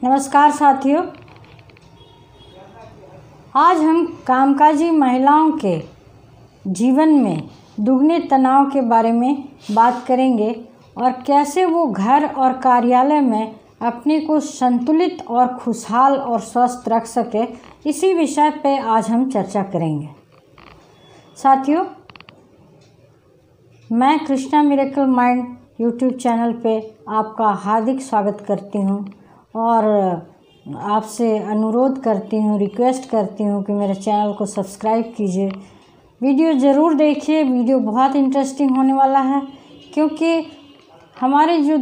नमस्कार साथियों, आज हम कामकाजी महिलाओं के जीवन में दुगने तनाव के बारे में बात करेंगे और कैसे वो घर और कार्यालय में अपने को संतुलित और खुशहाल और स्वस्थ रख सके। इसी विषय पे आज हम चर्चा करेंगे। साथियों, मैं Krishna miracle mind YouTube channel पे आपका हार्दिक स्वागत करती हूँ और आपसे अनुरोध करती हूँ, रिक्वेस्ट करती हूँ कि मेरे चैनल को सब्सक्राइब कीजिए। वीडियो ज़रूर देखिए, वीडियो बहुत इंटरेस्टिंग होने वाला है क्योंकि हमारे जो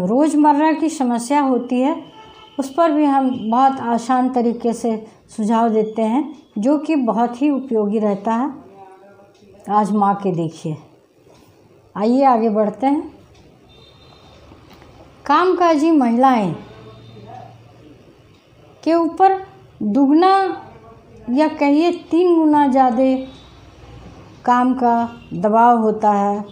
रोज़मर्रा की समस्या होती है उस पर भी हम बहुत आसान तरीके से सुझाव देते हैं जो कि बहुत ही उपयोगी रहता है। आजमा के देखिए। आइए आगे बढ़ते हैं। कामकाजी महिलाएं के ऊपर दुगना या कहिए 3 गुना ज़्यादा काम का दबाव होता है,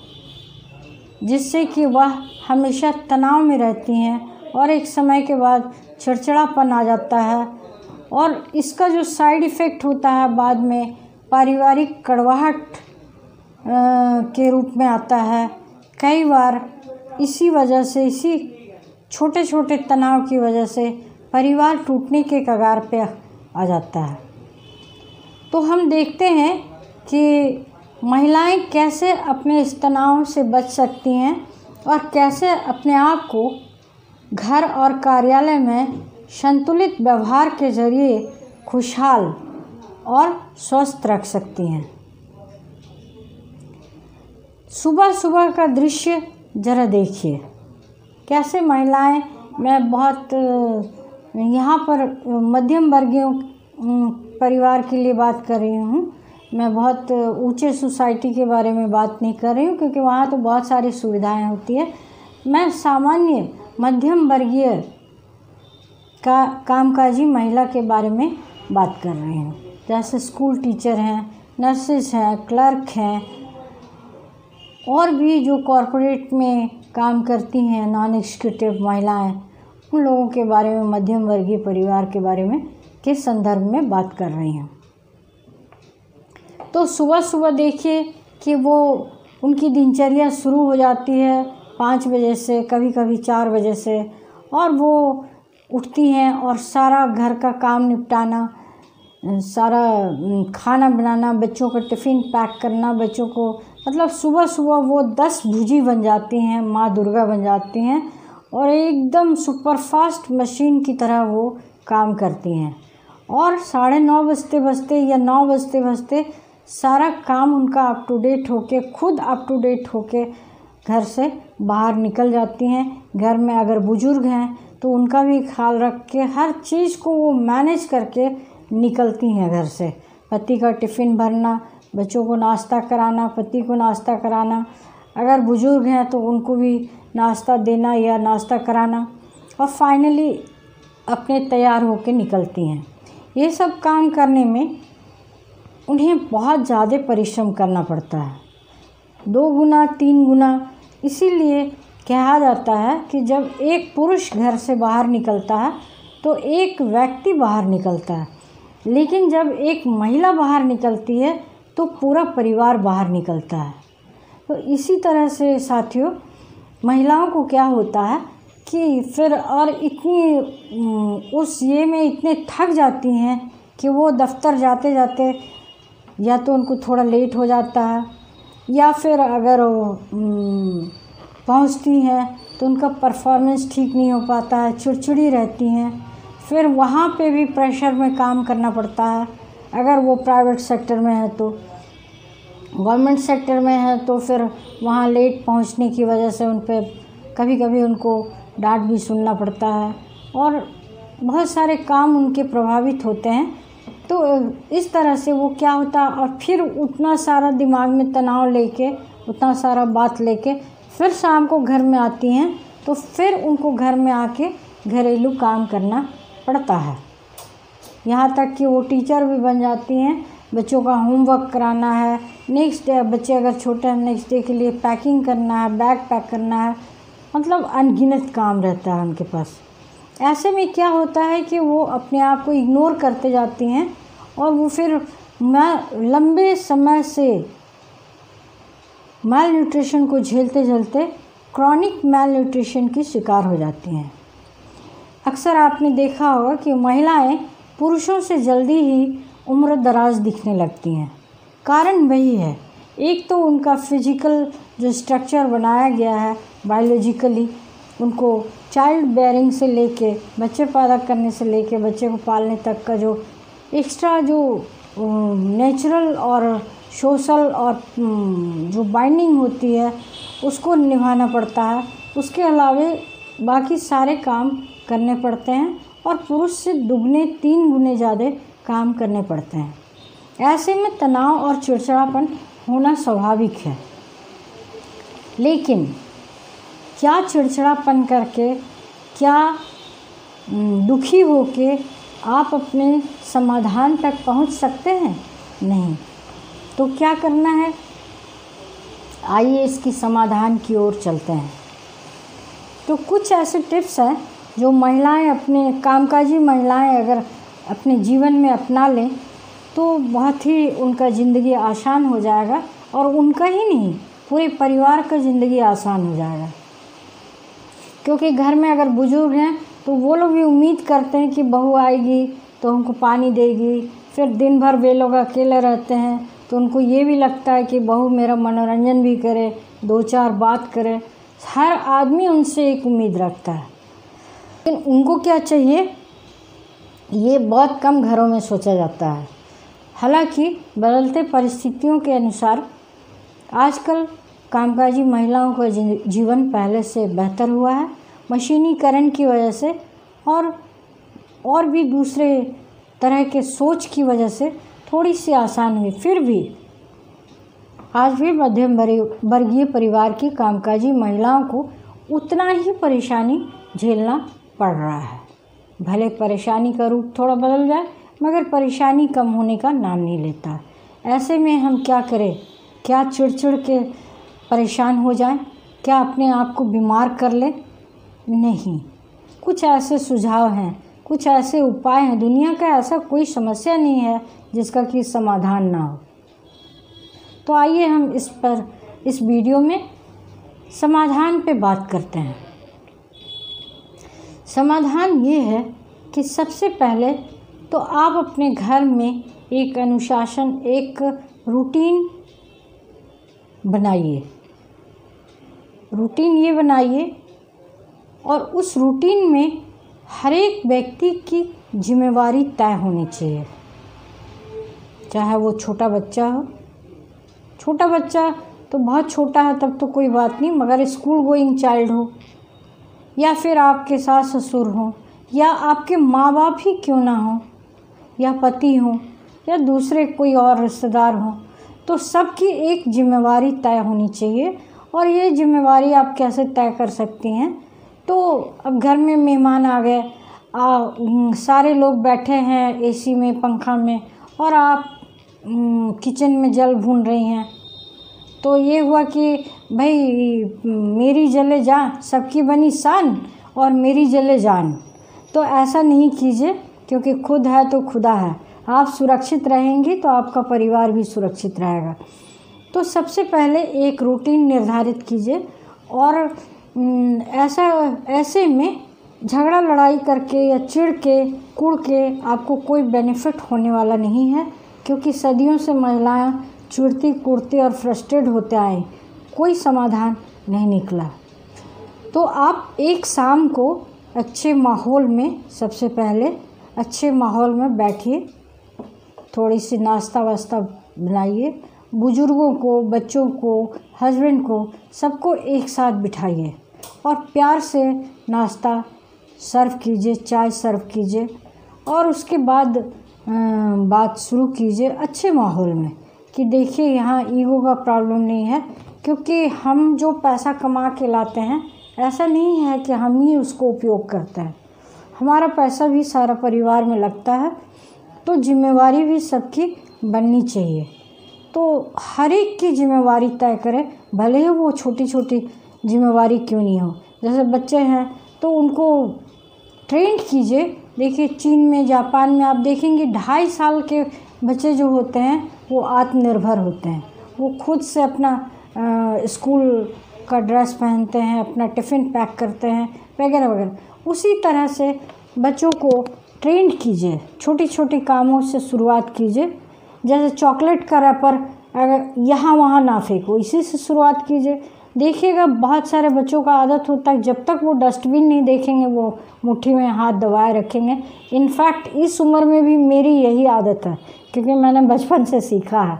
जिससे कि वह हमेशा तनाव में रहती हैं और एक समय के बाद चिड़चिड़ापन आ जाता है और इसका जो साइड इफ़ेक्ट होता है बाद में पारिवारिक कड़वाहट के रूप में आता है। कई बार इसी वजह से, इसी छोटे छोटे तनाव की वजह से परिवार टूटने के कगार पे आ जाता है। तो हम देखते हैं कि महिलाएं कैसे अपने इस तनाव से बच सकती हैं और कैसे अपने आप को घर और कार्यालय में संतुलित व्यवहार के जरिए खुशहाल और स्वस्थ रख सकती हैं। सुबह सुबह का दृश्य ज़रा देखिए, कैसे महिलाएं, मैं बहुत यहाँ पर मध्यम वर्गीय परिवार के लिए बात कर रही हूँ। मैं बहुत ऊंचे सोसाइटी के बारे में बात नहीं कर रही हूँ क्योंकि वहाँ तो बहुत सारी सुविधाएं होती है। मैं सामान्य मध्यम वर्गीय कामकाजी महिला के बारे में बात कर रही हूँ। जैसे स्कूल टीचर हैं, नर्सेस हैं, क्लर्क हैं और भी जो कॉरपोरेट में काम करती हैं, नॉन एग्जीक्यूटिव महिलाएं, उन लोगों के बारे में, मध्यम वर्गीय परिवार के बारे में के संदर्भ में बात कर रही हूँ। तो सुबह सुबह देखिए कि वो उनकी दिनचर्या शुरू हो जाती है 5 बजे से, कभी कभी 4 बजे से, और वो उठती हैं और सारा घर का काम निपटाना, सारा खाना बनाना, बच्चों का टिफ़िन पैक करना, बच्चों को मतलब सुबह सुबह वो 10 भुजी बन जाती हैं, माँ दुर्गा बन जाती हैं और एकदम सुपरफास्ट मशीन की तरह वो काम करती हैं। और 9:30 बजते बजते या 9 बजते बजते सारा काम उनका अप टू डेट होके, खुद अप टू डेट होके घर से बाहर निकल जाती हैं। घर में अगर बुजुर्ग हैं तो उनका भी ख्याल रख के हर चीज़ को वो मैनेज करके निकलती हैं घर से। पति का टिफ़िन भरना, बच्चों को नाश्ता कराना, पति को नाश्ता कराना, अगर बुजुर्ग हैं तो उनको भी नाश्ता देना या नाश्ता कराना, और फाइनली अपने तैयार होकर निकलती हैं। ये सब काम करने में उन्हें बहुत ज़्यादा परिश्रम करना पड़ता है, 2 गुना 3 गुना। इसीलिए कहा जाता है कि जब एक पुरुष घर से बाहर निकलता है तो एक व्यक्ति बाहर निकलता है, लेकिन जब एक महिला बाहर निकलती है तो पूरा परिवार बाहर निकलता है। तो इसी तरह से साथियों, महिलाओं को क्या होता है कि फिर और इतनी उस ये में इतने थक जाती हैं कि वो दफ्तर जाते जाते या तो उनको थोड़ा लेट हो जाता है, या फिर अगर पहुंचती हैं तो उनका परफॉर्मेंस ठीक नहीं हो पाता है, चिड़चिड़ी रहती हैं। फिर वहाँ पे भी प्रेशर में काम करना पड़ता है। अगर वो प्राइवेट सेक्टर में है तो, गवर्नमेंट सेक्टर में है तो फिर वहाँ लेट पहुँचने की वजह से उन पर कभी कभी उनको डांट भी सुनना पड़ता है और बहुत सारे काम उनके प्रभावित होते हैं। तो इस तरह से वो क्या होता है, और फिर उतना सारा दिमाग में तनाव लेके, उतना सारा बात लेके फिर शाम को घर में आती हैं तो फिर उनको घर में आके घरेलू काम करना पड़ता है। यहाँ तक कि वो टीचर भी बन जाती हैं, बच्चों का होमवर्क कराना है, नेक्स्ट डे बच्चे अगर छोटे हैं नेक्स्ट डे के लिए पैकिंग करना है, बैग पैक करना है, मतलब अनगिनत काम रहता है उनके पास। ऐसे में क्या होता है कि वो अपने आप को इग्नोर करते जाती हैं और वो फिर लंबे समय से माल न्यूट्रिशन को झेलते झेलते क्रॉनिक माल न्यूट्रिशन की शिकार हो जाती हैं। अक्सर आपने देखा होगा कि महिलाएं पुरुषों से जल्दी ही उम्र दराज दिखने लगती हैं। कारण वही है, एक तो उनका फिजिकल जो स्ट्रक्चर बनाया गया है बायोलॉजिकली, उनको चाइल्ड बेयरिंग से लेके बच्चे पैदा करने से लेके बच्चे को पालने तक का जो एक्स्ट्रा जो नेचुरल और सोशल और जो बाइंडिंग होती है उसको निभाना पड़ता है। उसके अलावा बाकी सारे काम करने पड़ते हैं और पुरुष से दुगने 3 गुने ज़्यादा काम करने पड़ते हैं। ऐसे में तनाव और चिड़चिड़ापन होना स्वाभाविक है। लेकिन क्या चिड़चिड़ापन करके, क्या दुखी होके आप अपने समाधान तक पहुंच सकते हैं? नहीं। तो क्या करना है, आइए इसकी समाधान की ओर चलते हैं। तो कुछ ऐसे टिप्स हैं जो महिलाएं, अपने कामकाजी महिलाएं अगर अपने जीवन में अपना लें तो बहुत ही उनका ज़िंदगी आसान हो जाएगा और उनका ही नहीं पूरे परिवार का ज़िंदगी आसान हो जाएगा। क्योंकि घर में अगर बुजुर्ग हैं तो वो लोग भी उम्मीद करते हैं कि बहू आएगी तो उनको पानी देगी, फिर दिन भर वे लोग अकेले रहते हैं तो उनको ये भी लगता है कि बहू मेरा मनोरंजन भी करे, 2-4 बात करे। हर आदमी उनसे एक उम्मीद रखता है, लेकिन उनको क्या चाहिए ये बहुत कम घरों में सोचा जाता है। हालांकि बदलते परिस्थितियों के अनुसार आजकल कामकाजी महिलाओं का जीवन पहले से बेहतर हुआ है, मशीनीकरण की वजह से और भी दूसरे तरह के सोच की वजह से थोड़ी सी आसान हुई। फिर भी आज भी मध्यम वर्गीय परिवार की कामकाजी महिलाओं को उतना ही परेशानी झेलना पड़ रहा है। भले परेशानी का रूप थोड़ा बदल जाए मगर परेशानी कम होने का नाम नहीं लेता। ऐसे में हम क्या करें? क्या चिड़चिड़ के परेशान हो जाएं? क्या अपने आप को बीमार कर लें? नहीं। कुछ ऐसे सुझाव हैं, कुछ ऐसे उपाय हैं, दुनिया का ऐसा कोई समस्या नहीं है जिसका कि समाधान ना हो। तो आइए हम इस वीडियो में समाधान पे बात करते हैं। समाधान ये है कि सबसे पहले तो आप अपने घर में एक अनुशासन, एक रूटीन बनाइए। रूटीन ये बनाइए और उस रूटीन में हर एक व्यक्ति की जिम्मेवारी तय होनी चाहिए। चाहे वो छोटा बच्चा हो, छोटा बच्चा तो बहुत छोटा है तब तो कोई बात नहीं, मगर स्कूल गोइंग चाइल्ड हो, या फिर आपके सास ससुर हों, या आपके माँ बाप ही क्यों ना हो, या पति हों, या दूसरे कोई और रिश्तेदार हों, तो सबकी एक जिम्मेवारी तय होनी चाहिए। और ये जिम्मेवारी आप कैसे तय कर सकती हैं? तो अब घर में मेहमान आ गए, सारे लोग बैठे हैं एसी में, पंखा में, और आप किचन में जल भून रही हैं, तो ये हुआ कि भाई मेरी जले जान, सबकी बनी शान और मेरी जले जान। तो ऐसा नहीं कीजिए, क्योंकि खुद है तो खुदा है। आप सुरक्षित रहेंगी तो आपका परिवार भी सुरक्षित रहेगा। तो सबसे पहले एक रूटीन निर्धारित कीजिए और ऐसे में झगड़ा लड़ाई करके या चिढ़ के कुड़ के आपको कोई बेनिफिट होने वाला नहीं है, क्योंकि सदियों से महिलाएं चिढ़ती कुड़ती और फ्रस्ट्रेट होते आए, कोई समाधान नहीं निकला। तो आप एक शाम को अच्छे माहौल में, सबसे पहले अच्छे माहौल में बैठिए, थोड़ी सी नाश्ता वास्ता बनाइए, बुजुर्गों को, बच्चों को, हस्बैंड को, सबको एक साथ बिठाइए और प्यार से नाश्ता सर्व कीजिए, चाय सर्व कीजिए और उसके बाद बात शुरू कीजिए अच्छे माहौल में कि देखिए यहाँ ईगो का प्रॉब्लम नहीं है, क्योंकि हम जो पैसा कमा के लाते हैं ऐसा नहीं है कि हम ही उसको उपयोग करते हैं, हमारा पैसा भी सारा परिवार में लगता है, तो जिम्मेवारी भी सबकी बननी चाहिए। तो हर एक की जिम्मेवारी तय करें, भले ही वो छोटी छोटी जिम्मेवारी क्यों नहीं हो। जैसे बच्चे हैं तो उनको ट्रेंड कीजिए। देखिए चीन में, जापान में आप देखेंगे 2.5 साल के बच्चे जो होते हैं वो आत्मनिर्भर होते हैं। वो खुद से अपना स्कूल का ड्रेस पहनते हैं, अपना टिफ़िन पैक करते हैं वगैरह वगैरह। उसी तरह से बच्चों को ट्रेंड कीजिए, छोटी छोटी कामों से शुरुआत कीजिए। जैसे चॉकलेट का रैपर अगर यहाँ वहाँ ना फेंको, इसी से शुरुआत कीजिए। देखिएगा बहुत सारे बच्चों का आदत होता है जब तक वो डस्टबिन नहीं देखेंगे वो मुट्ठी में हाथ दबाए रखेंगे। इनफैक्ट इस उम्र में भी मेरी यही आदत है, क्योंकि मैंने बचपन से सीखा है।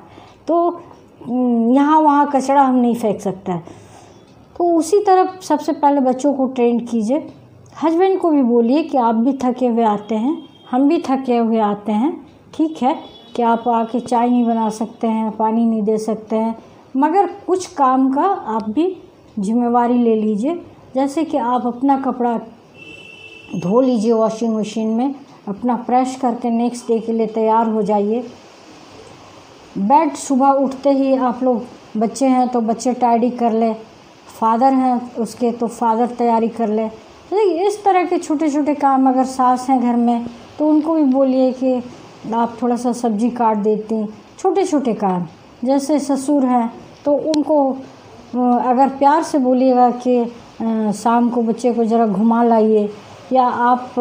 तो यहाँ वहाँ कचरा हम नहीं फेंक सकते हैं। तो उसी तरह सबसे पहले बच्चों को ट्रेंड कीजिए। हस्बैंड को भी बोलिए कि आप भी थके हुए आते हैं, हम भी थके हुए आते हैं, ठीक है कि आप आके चाय नहीं बना सकते हैं, पानी नहीं दे सकते हैं, मगर कुछ काम का आप भी जिम्मेवारी ले लीजिए। जैसे कि आप अपना कपड़ा धो लीजिए वॉशिंग मशीन में, अपना प्रेस करके नेक्स्ट डे के लिए तैयार हो जाइए। बेड सुबह उठते ही आप लोग, बच्चे हैं तो बच्चे टाइडी कर ले, फादर हैं उसके तो फादर तैयारी कर ले। तो इस तरह के छोटे छोटे काम, अगर सास हैं घर में तो उनको भी बोलिए कि आप थोड़ा सा सब्जी काट देती। छोटे छोटे काम, जैसे ससुर हैं तो उनको अगर प्यार से बोलिएगा कि शाम को बच्चे को ज़रा घुमा लाइए, या आप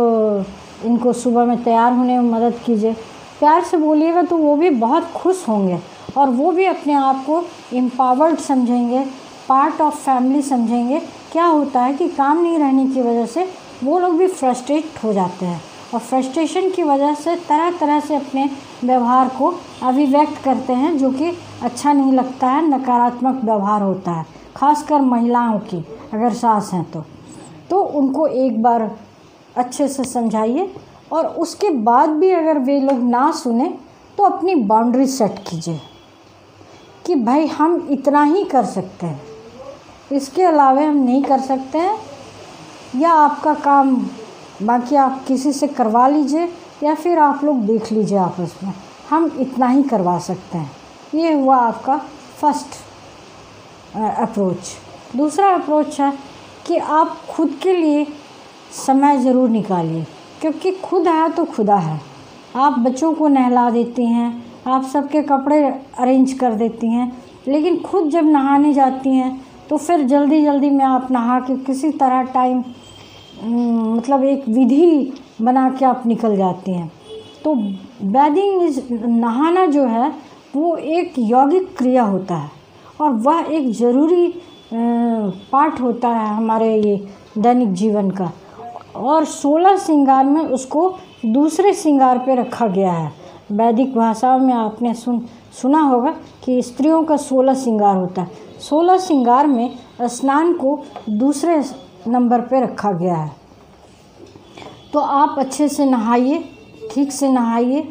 इनको सुबह में तैयार होने में मदद कीजिए। प्यार से बोलिएगा तो वो भी बहुत खुश होंगे और वो भी अपने आप को एम्पावर्ड समझेंगे, पार्ट ऑफ फैमिली समझेंगे। क्या होता है कि काम नहीं रहने की वजह से वो लोग भी फ्रस्ट्रेट हो जाते हैं, और फ्रस्ट्रेशन की वजह से तरह तरह से अपने व्यवहार को अभिव्यक्त करते हैं, जो कि अच्छा नहीं लगता है, नकारात्मक व्यवहार होता है, खासकर महिलाओं की अगर सास हैं तो उनको एक बार अच्छे से समझाइए। और उसके बाद भी अगर वे लोग ना सुने तो अपनी बाउंड्री सेट कीजिए कि भाई हम इतना ही कर सकते हैं, इसके अलावा हम नहीं कर सकते हैं, या आपका काम बाकी आप किसी से करवा लीजिए, या फिर आप लोग देख लीजिए आपस में, हम इतना ही करवा सकते हैं। ये हुआ आपका फर्स्ट अप्रोच। दूसरा अप्रोच है कि आप खुद के लिए समय ज़रूर निकालिए, क्योंकि खुद है तो खुदा है। आप बच्चों को नहला देती हैं, आप सबके कपड़े अरेंज कर देती हैं, लेकिन खुद जब नहाने जाती हैं तो फिर जल्दी जल्दी में आप नहा के किसी तरह टाइम मतलब एक विधि बना के आप निकल जाती हैं। तो बैदिंग नहाना जो है वो एक यौगिक क्रिया होता है, और वह एक ज़रूरी पार्ट होता है हमारे ये दैनिक जीवन का। और 16 श्रृंगार में उसको दूसरे श्रृंगार पे रखा गया है। वैदिक भाषा में आपने सुना होगा कि स्त्रियों का 16 श्रृंगार होता है। 16 श्रृंगार में स्नान को दूसरे नंबर पे रखा गया है। तो आप अच्छे से नहाइए, ठीक से नहाइए,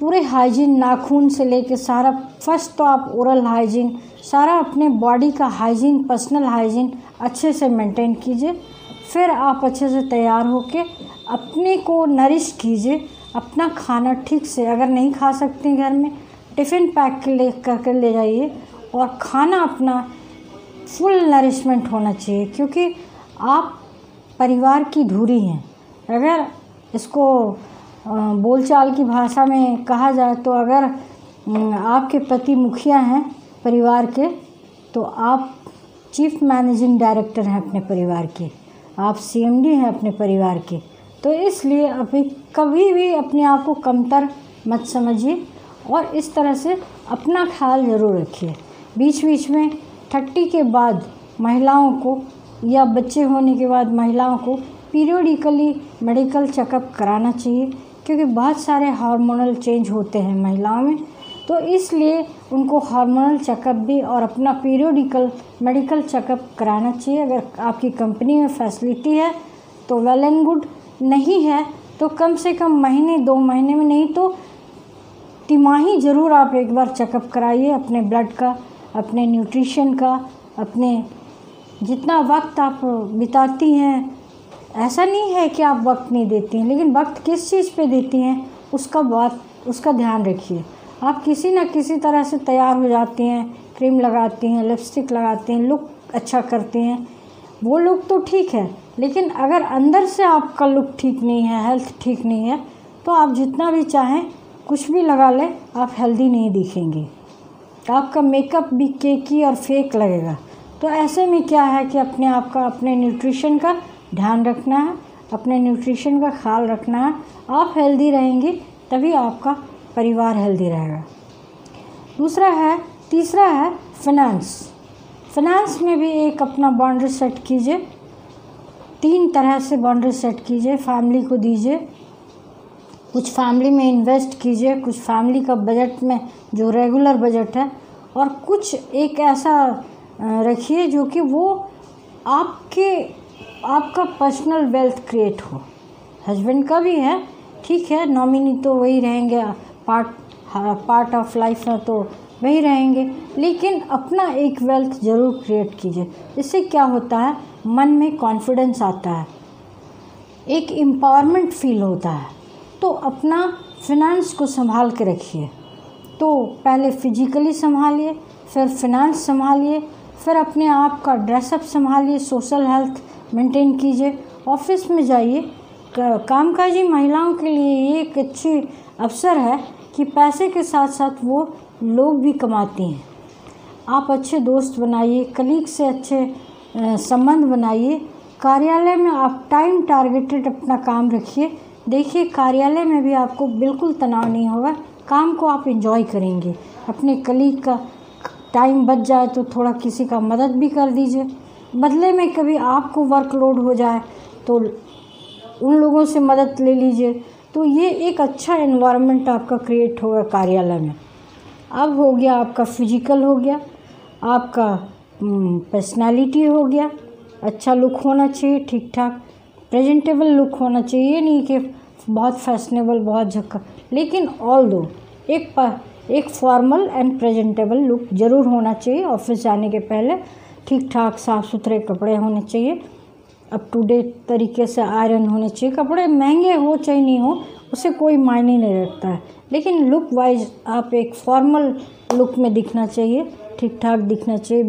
पूरे हाइजीन, नाखून से लेके सारा। फर्स्ट तो आप ओरल हाइजीन, सारा अपने बॉडी का हाइजीन, पर्सनल हाइजीन अच्छे से मेंटेन कीजिए। फिर आप अच्छे से तैयार होके अपने को नरिश कीजिए, अपना खाना ठीक से, अगर नहीं खा सकते घर में टिफ़िन पैक करके ले जाइए, और खाना अपना फुल नरिशमेंट होना चाहिए, क्योंकि आप परिवार की धुरी हैं। अगर इसको बोलचाल की भाषा में कहा जाए तो अगर आपके पति मुखिया हैं परिवार के, तो आप चीफ मैनेजिंग डायरेक्टर हैं अपने परिवार के, आप CMD हैं अपने परिवार के। तो इसलिए अभी कभी भी अपने आप को कमतर मत समझिए, और इस तरह से अपना ख्याल ज़रूर रखिए। बीच बीच में 30 के बाद महिलाओं को, या बच्चे होने के बाद महिलाओं को पीरियडिकली मेडिकल चेकअप कराना चाहिए, क्योंकि बहुत सारे हार्मोनल चेंज होते हैं महिलाओं में। तो इसलिए उनको हार्मोनल चेकअप भी और अपना पीरियडिकल मेडिकल चेकअप कराना चाहिए। अगर आपकी कंपनी में फैसिलिटी है तो वेल एंड गुड, नहीं है तो कम से कम महीने 2 महीने में, नहीं तो तिमाही ज़रूर आप एक बार चेकअप कराइए, अपने ब्लड का, अपने न्यूट्रिशन का, अपने जितना वक्त आप बिताती हैं। ऐसा नहीं है कि आप वक्त नहीं देती हैं, लेकिन वक्त किस चीज़ पे देती हैं उसका ध्यान रखिए। आप किसी न किसी तरह से तैयार हो जाती हैं, क्रीम लगाती हैं, लिपस्टिक लगाती हैं, लुक अच्छा करती हैं, वो लोग तो ठीक है, लेकिन अगर अंदर से आपका लुक ठीक नहीं है, हेल्थ ठीक नहीं है, तो आप जितना भी चाहें कुछ भी लगा लें, आप हेल्दी नहीं दिखेंगे। आपका मेकअप भी केकी और फेक लगेगा। तो ऐसे में क्या है कि अपने आप का, अपने न्यूट्रिशन का ध्यान रखना है, अपने न्यूट्रिशन का ख्याल रखना है। आप हेल्दी रहेंगे तभी आपका परिवार हेल्दी रहेगा। तीसरा है फाइनेंस। फाइनेंस में भी एक अपना बाउंड्री सेट कीजिए। 3 तरह से बाउंड्री सेट कीजिए। फैमिली को दीजिए, कुछ फैमिली में इन्वेस्ट कीजिए, कुछ फैमिली का बजट में जो रेगुलर बजट है, और कुछ एक ऐसा रखिए जो कि वो आपका पर्सनल वेल्थ क्रिएट हो। हस्बैंड का भी है, ठीक है, नॉमिनी तो वही रहेंगे, पार्ट ऑफ लाइफ में तो वही रहेंगे, लेकिन अपना एक वेल्थ ज़रूर क्रिएट कीजिए। इससे क्या होता है, मन में कॉन्फिडेंस आता है, एक एम्पावरमेंट फील होता है। तो अपना फिनेंस को संभाल के रखिए। तो पहले फिजिकली संभालिए, फिर फिनेंस संभालिए, फिर अपने आप का ड्रेसअप संभालिए, सोशल हेल्थ मेंटेन कीजिए। ऑफिस में जाइए, कामकाजी महिलाओं के लिए ये एक अच्छी अवसर है कि पैसे के साथ साथ वो लोग भी कमाती हैं। आप अच्छे दोस्त बनाइए, कलीग से अच्छे संबंध बनाइए। कार्यालय में आप टाइम टारगेटेड अपना काम रखिए। देखिए, कार्यालय में भी आपको बिल्कुल तनाव नहीं होगा, काम को आप एंजॉय करेंगे। अपने कलीग का टाइम बच जाए तो थोड़ा किसी का मदद भी कर दीजिए। बदले में कभी आपको वर्कलोड हो जाए तो उन लोगों से मदद ले लीजिए। तो ये एक अच्छा एनवायरनमेंट आपका क्रिएट होगा कार्यालय में। अब हो गया आपका फिजिकल, हो गया आपका पर्सनालिटी, हो गया अच्छा लुक होना चाहिए, ठीक ठाक प्रेजेंटेबल लुक होना चाहिए। ये नहीं कि बहुत फैशनेबल, बहुत झक्का, लेकिन ऑल दो एक फॉर्मल एंड प्रेजेंटेबल लुक ज़रूर होना चाहिए। ऑफिस जाने के पहले ठीक ठाक साफ़ सुथरे कपड़े होने चाहिए, अप टू डेट तरीके से आयरन होने चाहिए। कपड़े महंगे हो चाहे नहीं हो, उससे कोई मायने नहीं रखता है, लेकिन लुक वाइज आप एक फॉर्मल लुक में दिखना चाहिए, ठीक ठाक दिखना चाहिए।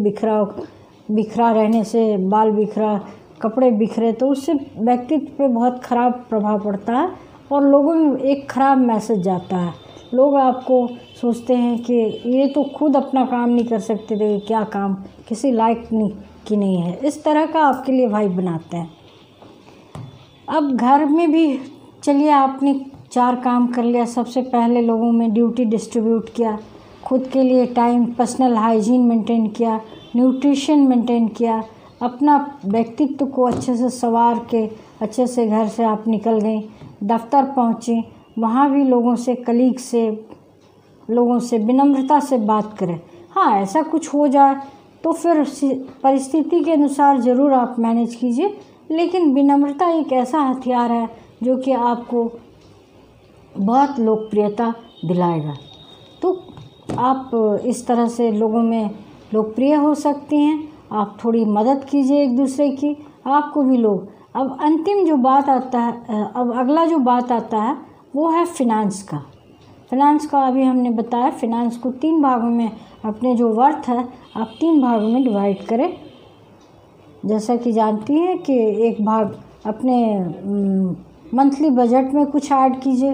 बिखरा रहने से, बाल बिखरा, कपड़े बिखरे, तो उससे व्यक्तित्व पे बहुत ख़राब प्रभाव पड़ता है और लोगों में एक ख़राब मैसेज जाता है। लोग आपको सोचते हैं कि ये तो खुद अपना काम नहीं कर सकते थे, क्या काम किसी लायक नहीं है, इस तरह का आपके लिए वाइब बनाते हैं। अब घर में भी चलिए, आपने 4 काम कर लिया। सबसे पहले लोगों में ड्यूटी डिस्ट्रीब्यूट किया, खुद के लिए टाइम, पर्सनल हाइजीन मेंटेन किया, न्यूट्रिशन मेंटेन किया, अपना व्यक्तित्व को अच्छे से संवार के अच्छे से घर से आप निकल गई, दफ्तर पहुँची, वहाँ भी लोगों से, कलीग से, लोगों से विनम्रता से बात करें। हाँ, ऐसा कुछ हो जाए तो फिर परिस्थिति के अनुसार ज़रूर आप मैनेज कीजिए, लेकिन विनम्रता एक ऐसा हथियार है जो कि आपको बहुत लोकप्रियता दिलाएगा। तो आप इस तरह से लोगों में लोकप्रिय हो सकती हैं। आप थोड़ी मदद कीजिए एक दूसरे की, आपको भी लोग। अब अंतिम जो बात आता है, अब अगला जो बात आता है वो है फिनेंस का। फिनेंस का अभी हमने बताया, फिनेंस को 3 भागों में, अपने जो वर्थ है आप 3 भागों में डिवाइड करें। जैसा कि जानती हैं कि एक भाग अपने मंथली बजट में कुछ ऐड कीजिए,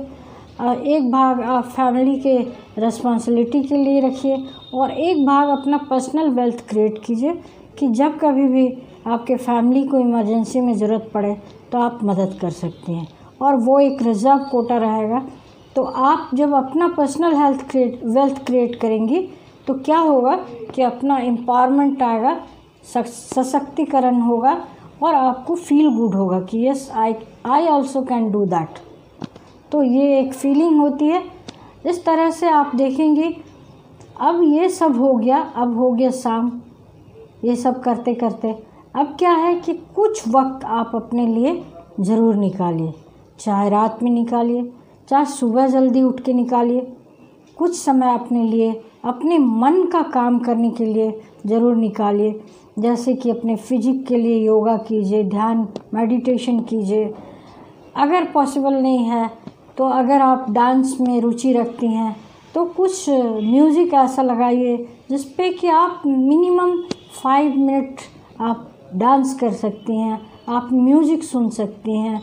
एक भाग आप फैमिली के रिस्पॉन्सिबिलिटी के लिए रखिए, और एक भाग अपना पर्सनल वेल्थ क्रिएट कीजिए कि जब कभी भी आपके फैमिली को इमरजेंसी में ज़रूरत पड़े तो आप मदद कर सकते हैं, और वो एक रिजर्व कोटा रहेगा। तो आप जब अपना पर्सनल वेल्थ क्रिएट करेंगी तो क्या होगा कि अपना एम्पावरमेंट आएगा, सशक्तिकरण होगा, और आपको फील गुड होगा कि yes I also can do that. तो ये एक फीलिंग होती है। इस तरह से आप देखेंगे। अब ये सब हो गया, अब हो गया शाम। ये सब करते करते अब क्या है कि कुछ वक्त आप अपने लिए ज़रूर निकालिए, चाहे रात में निकालिए, चाहे सुबह जल्दी उठ के निकालिए। कुछ समय अपने लिए, अपने मन का काम करने के लिए ज़रूर निकालिए। जैसे कि अपने फिजिक के लिए योगा कीजिए, ध्यान मेडिटेशन कीजिए। अगर पॉसिबल नहीं है तो अगर आप डांस में रुचि रखती हैं तो कुछ म्यूज़िक ऐसा लगाइए जिस पे कि आप मिनिमम 5 मिनट आप डांस कर सकती हैं। आप म्यूज़िक सुन सकती हैं।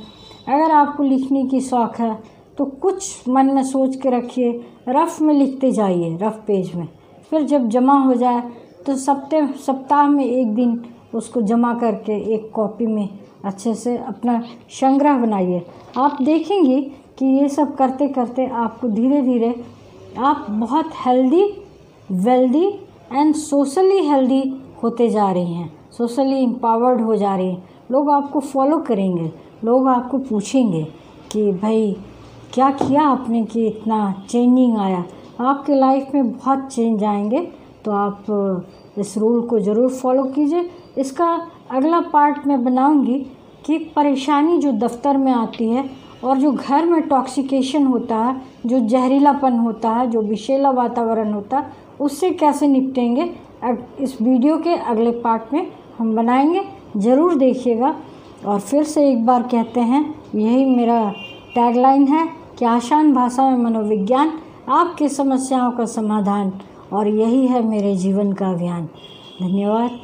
अगर आपको लिखने की शौक़ है तो कुछ मन में सोच के रखिए, रफ़ में लिखते जाइए, रफ़ पेज में। फिर जब जमा हो जाए तो सप्ताह में एक दिन उसको जमा करके एक कॉपी में अच्छे से अपना संग्रह बनाइए। आप देखेंगी कि ये सब करते करते आपको धीरे धीरे आप बहुत healthy, wealthy and socially healthy होते जा रही हैं, सोशली एम्पावर्ड हो जा रही हैं। लोग आपको फॉलो करेंगे, लोग आपको पूछेंगे कि भाई क्या किया आपने कि इतना चेंजिंग आया। आपके लाइफ में बहुत चेंज आएंगे। तो आप इस रूल को ज़रूर फॉलो कीजिए। इसका अगला पार्ट मैं बनाऊंगी कि परेशानी जो दफ्तर में आती है और जो घर में टॉक्सिकेशन होता है, जो जहरीलापन होता है, जो विषैला वातावरण होता है, उससे कैसे निपटेंगे। इस वीडियो के अगले पार्ट में हम बनाएंगे, ज़रूर देखिएगा। और फिर से एक बार कहते हैं, यही मेरा टैगलाइन है कि आसान भाषा में मनोविज्ञान, आपकी समस्याओं का समाधान, और यही है मेरे जीवन का अभियान। धन्यवाद।